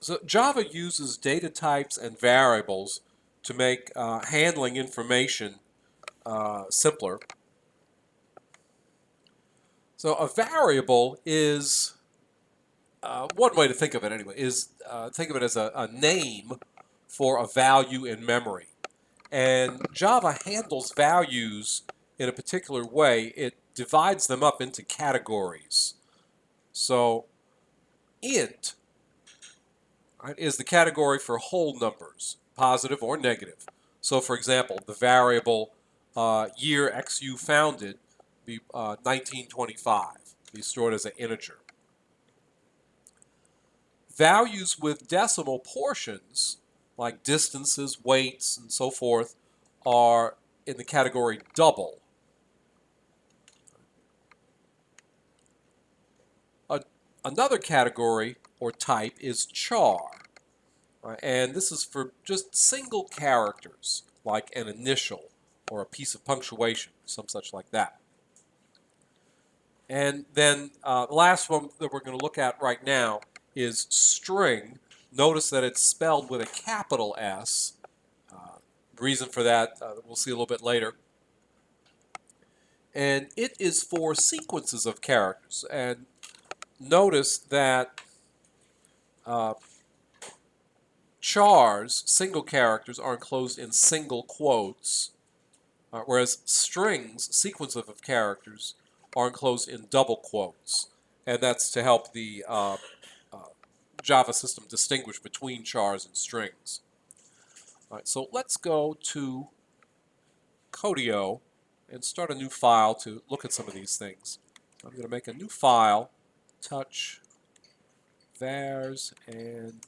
So Java uses data types and variables to make handling information simpler. So a variable is one way to think of it anyway is think of it as a name for a value in memory. And Java handles values in a particular way. It divides them up into categories. So int, right, is the category for whole numbers, positive or negative. So for example, the variable year XU founded be 1925, be stored as an integer. Values with decimal portions, like distances, weights, and so forth, are in the category double. Another category or type is char, right? And this is for just single characters, like an initial or a piece of punctuation, some such like that. And then the last one that we're going to look at right now is string. Notice that it's spelled with a capital S. Reason for that we'll see a little bit later. And it is for sequences of characters. And notice that chars, single characters, are enclosed in single quotes, whereas strings, sequence of characters, are enclosed in double quotes. And that's to help the Java system distinguish between chars and strings. All right, so let's go to Codio and start a new file to look at some of these things. I'm going to make a new file, touch vars and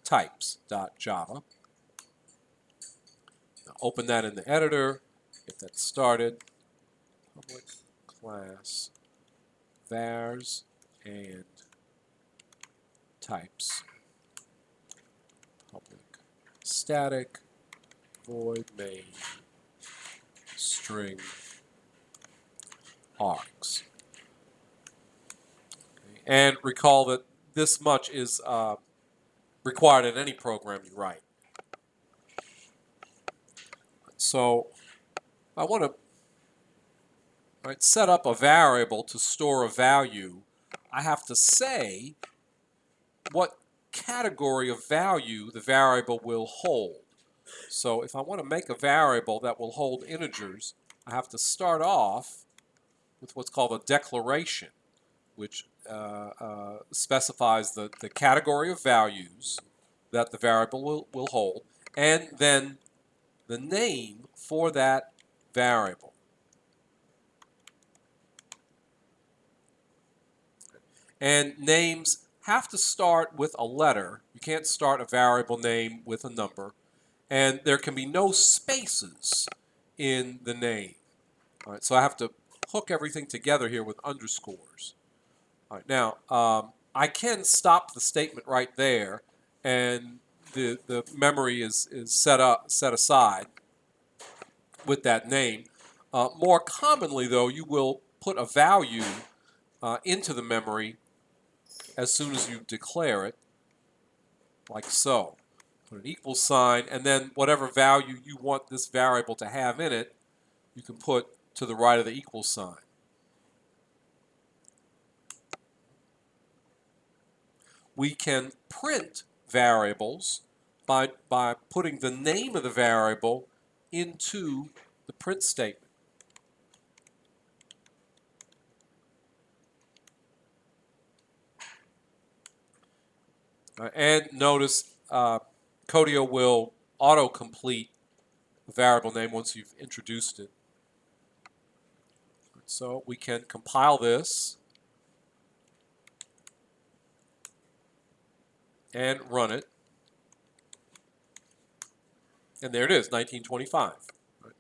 types.java. Now open that in the editor, get that started. Public class vars and types. Public static void main string args. Okay. And recall that this much is required in any program you write. So I want to set up a variable to store a value. I have to say what category of value the variable will hold. So if I want to make a variable that will hold integers, I have to start off with what's called a declaration, which specifies the category of values that the variable will hold, and then the name for that variable. And names have to start with a letter. You can't start a variable name with a number. And there can be no spaces in the name. All right, so I have to hook everything together here with underscores. All right, now, I can stop the statement right there, and the memory is set aside with that name. More commonly, though, you will put a value into the memory as soon as you declare it, like so. Put an equal sign, and then whatever value you want this variable to have in it, you can put to the right of the equal sign. We can print variables by putting the name of the variable into the print statement. And notice Codio will autocomplete a variable name once you've introduced it. So we can compile this and run it. And there it is, 1925. Right.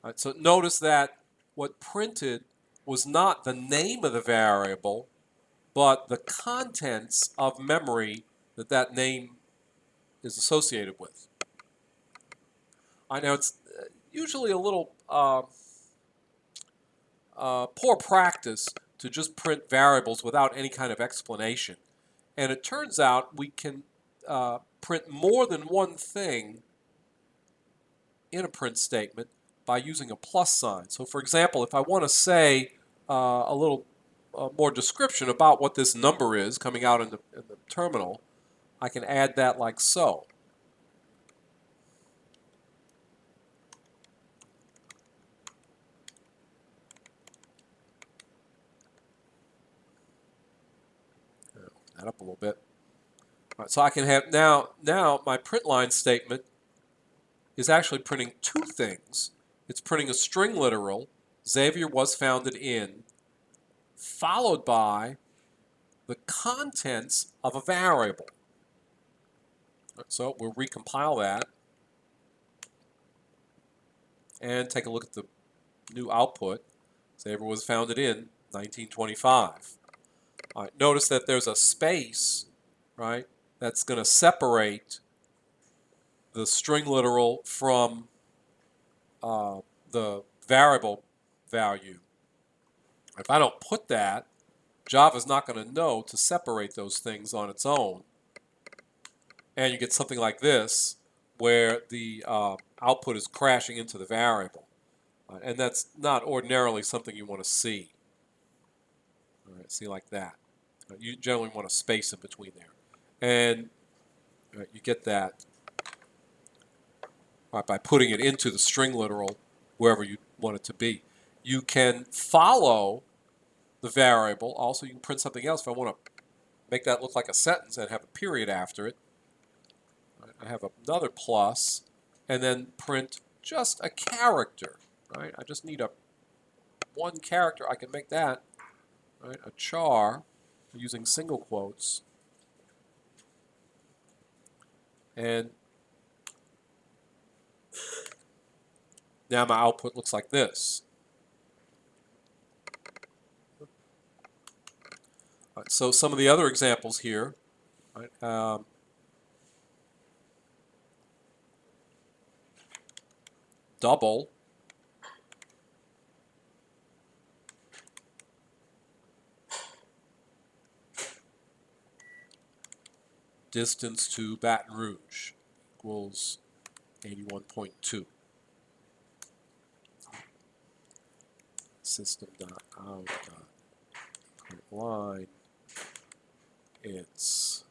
All right, so notice that what printed was not the name of the variable, but the contents of memory that that name is associated with. I know it's usually a little poor practice to just print variables without any kind of explanation. And it turns out we can print more than one thing in a print statement by using a plus sign. So for example, if I want to say a little more description about what this number is coming out in the terminal, I can add that like so. That up a little bit. All right, so I can have now my print line statement is actually printing two things. It's printing a string literal, Xavier was founded in, followed by the contents of a variable. Right, so we'll recompile that and take a look at the new output. Xavier was founded in 1925. All right, notice that there's a space, right, that's going to separate the string literal from the variable value. If I don't put that, Java's not going to know to separate those things on its own. And you get something like this, where the output is crashing into the variable. And that's not ordinarily something you want to see. All right, see like that. You generally want a space in between there. And you get that by putting it into the string literal wherever you want it to be. You can follow the variable. Also, you can print something else. If I want to make that look like a sentence and have a period after it, I have another plus, and then print just a character. Right? I just need one character. I can make that a char using single quotes, and now my output looks like this. Right, so some of the other examples here, right, double, distance to Baton Rouge equals 81.2. System.out.line, it's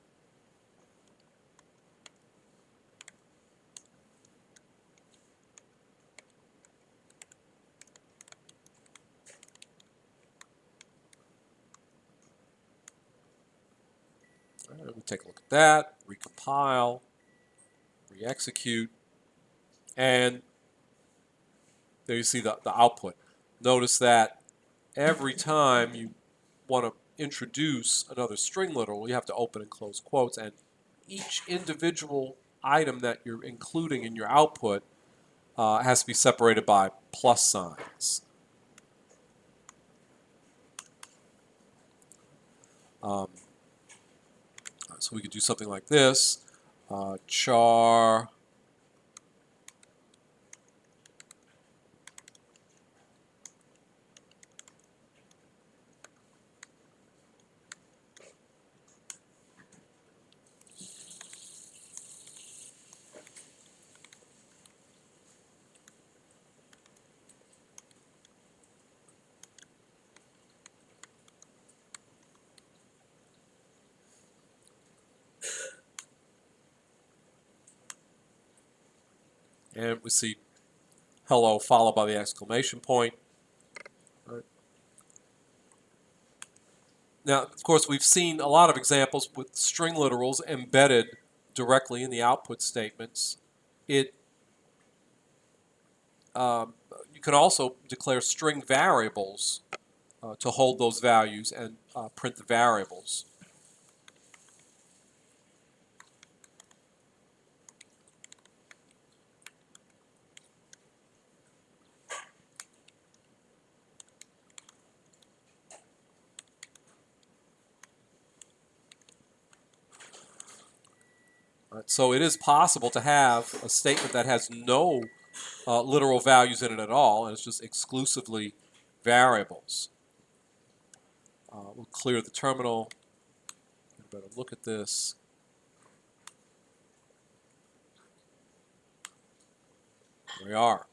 we'll take a look at that, recompile, re-execute, and there you see the output. Notice that every time you want to introduce another string literal, you have to open and close quotes, and each individual item that you're including in your output has to be separated by plus signs. So we could do something like this, char and we see hello followed by the exclamation point. Right. Now, of course, we've seen a lot of examples with string literals embedded directly in the output statements. You can also declare string variables to hold those values and print the variables. Right, so it is possible to have a statement that has no literal values in it at all, and it's just exclusively variables. We'll clear the terminal. Get a better look at this. There we are.